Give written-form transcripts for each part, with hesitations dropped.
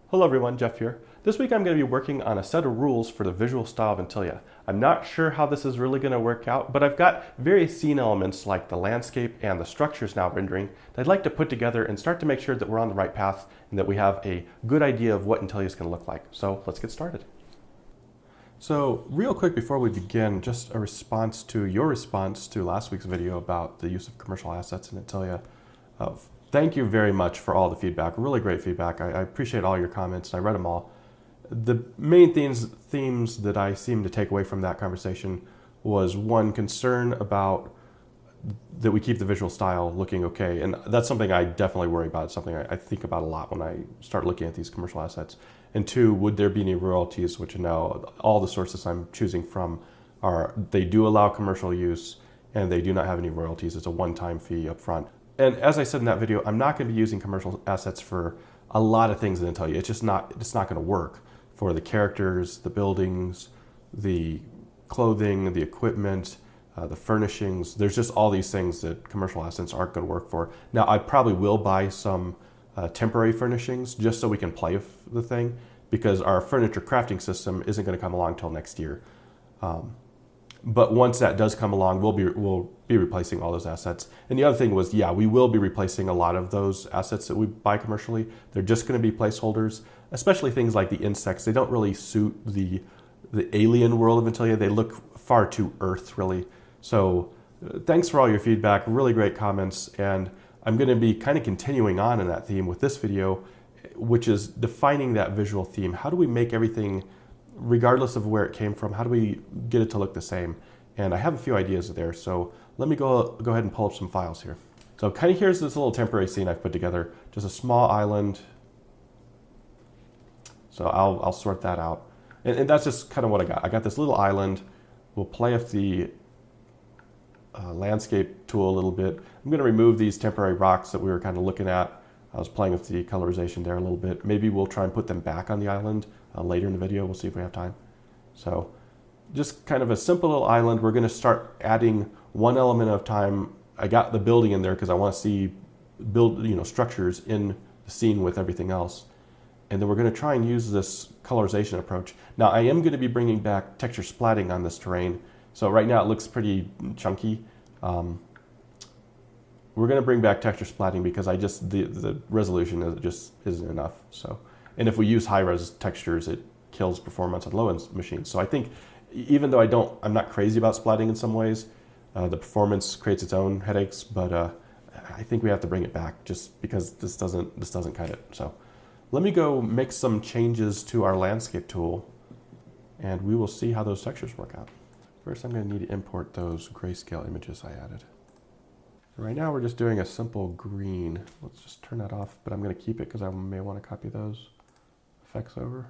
Hello everyone, Jeff here. This week I'm going to be working on a set of rules for the visual style of Antilia. I'm not sure how this is really going to work out, but I've got various scene elements like the landscape and the structures now rendering that I'd like to put together and start to make sure that we're on the right path and that we have a good idea of what Antilia is going to look like. So let's get started. So real quick before we begin, just a response to your response to last week's video about the use of commercial assets in Antilia. Thank you very much for all the feedback, really great feedback. I appreciate all your comments, I read them all. The main themes that I seem to take away from that conversation was one, concern about that we keep the visual style looking okay, and that's something I definitely worry about. It's something I think about a lot when I start looking at these commercial assets. And two, would there be any royalties, which now all the sources I'm choosing from they do allow commercial use and they do not have any royalties. It's a one-time fee up front. And as I said in that video, I'm not going to be using commercial assets for a lot of things in Antilia. It's not going to work for the characters, the buildings, the clothing, the equipment, the furnishings. There's just all these things that commercial assets aren't going to work for. Now, I probably will buy some temporary furnishings just so we can play with the thing, because our furniture crafting system isn't going to come along till next year. But once that does come along, we'll be replacing all those assets. And the other thing was, yeah, we will be replacing a lot of those assets that we buy commercially. They're just going to be placeholders, especially things like the insects. They don't really suit the alien world of Antilia. They look far too Earth, really. So thanks for all your feedback, really great comments. And I'm going to be kind of continuing on in that theme with this video, which is defining that visual theme. How do we make everything, regardless of where it came from, how do we get it to look the same? And I have a few ideas there, so let me go ahead and pull up some files here. So kind of here's this little temporary scene I've put together, just a small island. So I'll sort that out. And that's just kind of what I got. I got this little island. We'll play with the landscape tool a little bit. I'm going to remove these temporary rocks that we were kind of looking at. I was playing with the colorization there a little bit. Maybe we'll try and put them back on the island later in the video. We'll see if we have time. So just kind of a simple little island. We're going to start adding one element at a time. I got the building in there because I want to see structures in the scene with everything else. And then we're going to try and use this colorization approach. Now I am going to be bringing back texture splatting on this terrain. So right now it looks pretty chunky. We're going to bring back texture splatting because the resolution just isn't enough. So, and if we use high res textures, it kills performance on low end machines. So I think even though I'm not crazy about splatting in some ways, the performance creates its own headaches. But I think we have to bring it back just because this doesn't cut it. So let me go make some changes to our landscape tool, and we will see how those textures work out. First, I'm going to need to import those grayscale images I added. Right now, we're just doing a simple green. Let's just turn that off, but I'm going to keep it because I may want to copy those effects over.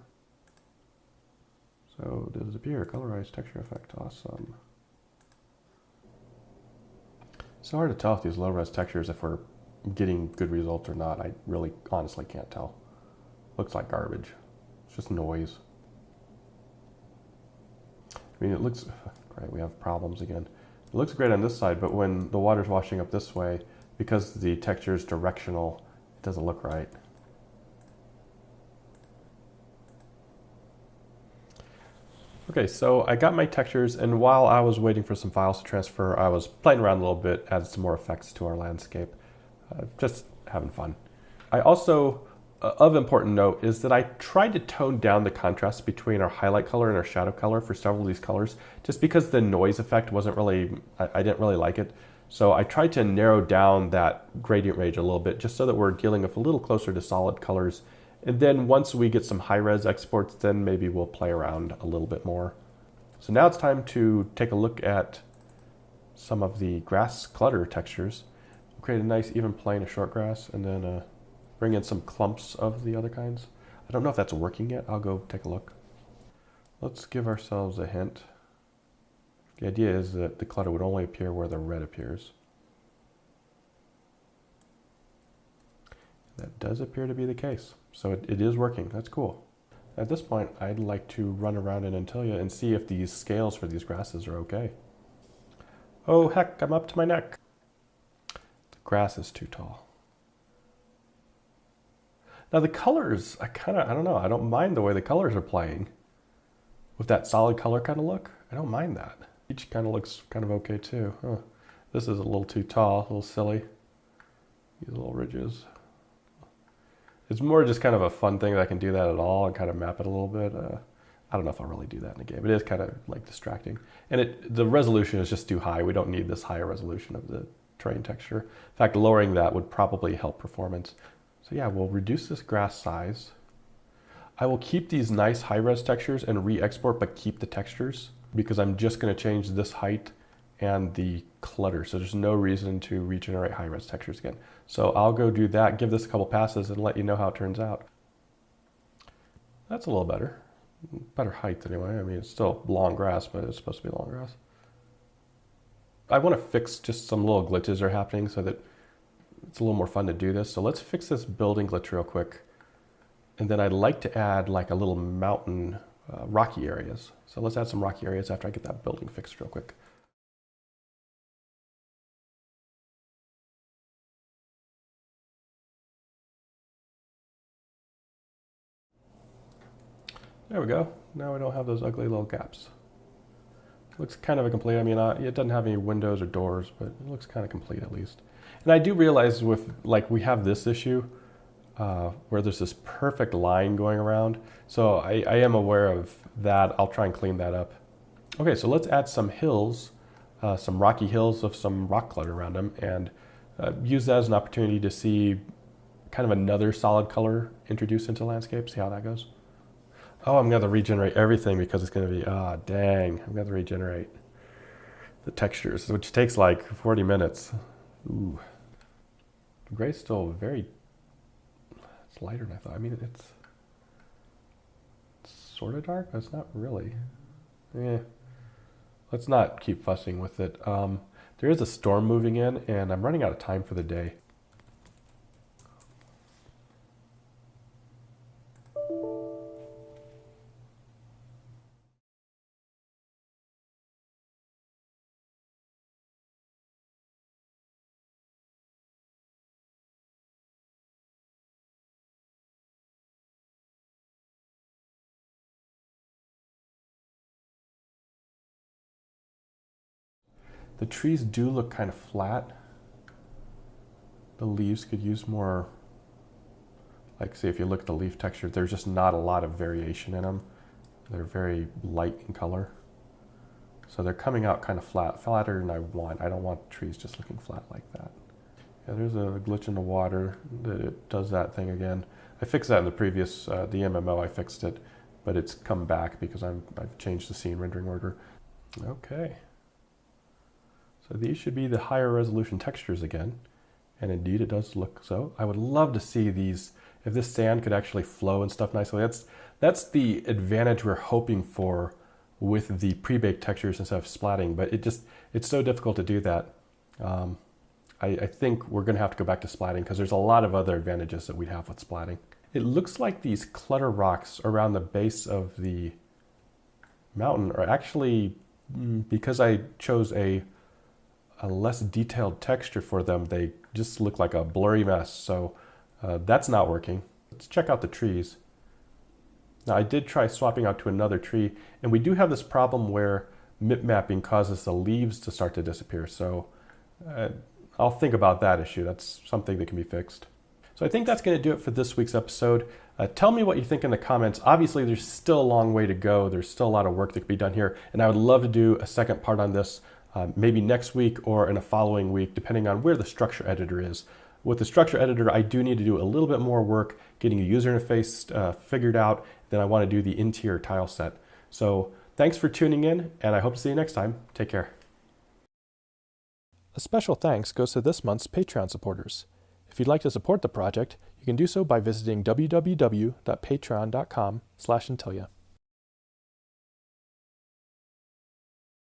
So, does it appear? Colorized texture effect. Awesome. It's so hard to tell if these low-res textures, if we're getting good results or not. I really honestly can't tell. Looks like garbage. It's just noise. I mean, it looks great. We have problems again. It looks great on this side, but when the water's washing up this way, because the texture is directional, it doesn't look right. Okay, so I got my textures, and while I was waiting for some files to transfer, I was playing around a little bit, added some more effects to our landscape. Just having fun. I also, of important note, is that I tried to tone down the contrast between our highlight color and our shadow color for several of these colors, just because the noise effect wasn't really, I didn't really like it. So I tried to narrow down that gradient range a little bit, just so that we're dealing with a little closer to solid colors. And then once we get some high-res exports, then maybe we'll play around a little bit more. So now it's time to take a look at some of the grass clutter textures. We'll create a nice even plane of short grass, and then bring in some clumps of the other kinds. I don't know if that's working yet. I'll go take a look. Let's give ourselves a hint. The idea is that the clutter would only appear where the red appears. That does appear to be the case. So it is working. That's cool. At this point, I'd like to run around in Antilia and see if these scales for these grasses are okay. Oh heck, I'm up to my neck. The grass is too tall. Now the colors, I don't know, I don't mind the way the colors are playing. With that solid color kind of look, I don't mind that. Each kind of looks kind of okay too. Huh. This is a little too tall, a little silly. These little ridges. It's more just kind of a fun thing that I can do that at all and kind of map it a little bit. I don't know if I'll really do that in a game. It is kind of like distracting. And the resolution is just too high. We don't need this higher resolution of the terrain texture. In fact, lowering that would probably help performance. So yeah, we'll reduce this grass size. I will keep these nice high-res textures and re-export, but keep the textures because I'm just going to change this height and the clutter. So there's no reason to regenerate high-res textures again. So I'll go do that, give this a couple passes and let you know how it turns out. That's a little better. Better height anyway. I mean, it's still long grass, but it's supposed to be long grass. I want to fix just some little glitches are happening so that it's a little more fun to do this. So let's fix this building glitch real quick. And then I'd like to add like a little mountain rocky areas. So let's add some rocky areas after I get that building fixed real quick. There we go. Now we don't have those ugly little gaps. Looks kind of a complete, I mean, it doesn't have any windows or doors, but it looks kind of complete at least. And I do realize with, like, we have this issue where there's this perfect line going around. So I am aware of that. I'll try and clean that up. Okay, so let's add some hills, some rocky hills with some rock clutter around them, and use that as an opportunity to see kind of another solid color introduced into the landscape, see how that goes. Oh, I'm going to regenerate everything because it's going to be, dang, I'm going to regenerate the textures, which takes like 40 minutes. Ooh. The gray's still it's lighter than I thought. I mean, it's sort of dark, but it's not really. Let's not keep fussing with it. There is a storm moving in, and I'm running out of time for the day. The trees do look kind of flat. The leaves could use more, like say if you look at the leaf texture, there's just not a lot of variation in them. They're very light in color. So they're coming out kind of flat, flatter than I want. I don't want trees just looking flat like that. Yeah, there's a glitch in the water that it does that thing again. I fixed that in the previous, the MMO I fixed it, but it's come back because I've changed the scene rendering order. Okay. So these should be the higher resolution textures again. And indeed it does look so. I would love to see these, if this sand could actually flow and stuff nicely. That's the advantage we're hoping for with the pre-baked textures instead of splatting, but it's so difficult to do that. I think we're gonna have to go back to splatting because there's a lot of other advantages that we'd have with splatting. It looks like these clutter rocks around the base of the mountain are actually, because I chose a less detailed texture for them, they just look like a blurry mess. So that's not working. Let's check out the trees. Now I did try swapping out to another tree, and we do have this problem where mip mapping causes the leaves to start to disappear. So I'll think about that issue. That's something that can be fixed. So I think that's going to do it for this week's episode. Tell me what you think in the comments. Obviously, there's still a long way to go. There's still a lot of work that could be done here, and I would love to do a second part on this. Maybe next week or in a following week, depending on where the structure editor is. With the structure editor, I do need to do a little bit more work getting a user interface figured out. Then I want to do the interior tile set. So thanks for tuning in, and I hope to see you next time. Take care. A special thanks goes to this month's Patreon supporters. If you'd like to support the project, you can do so by visiting www.patreon.com/Antilia.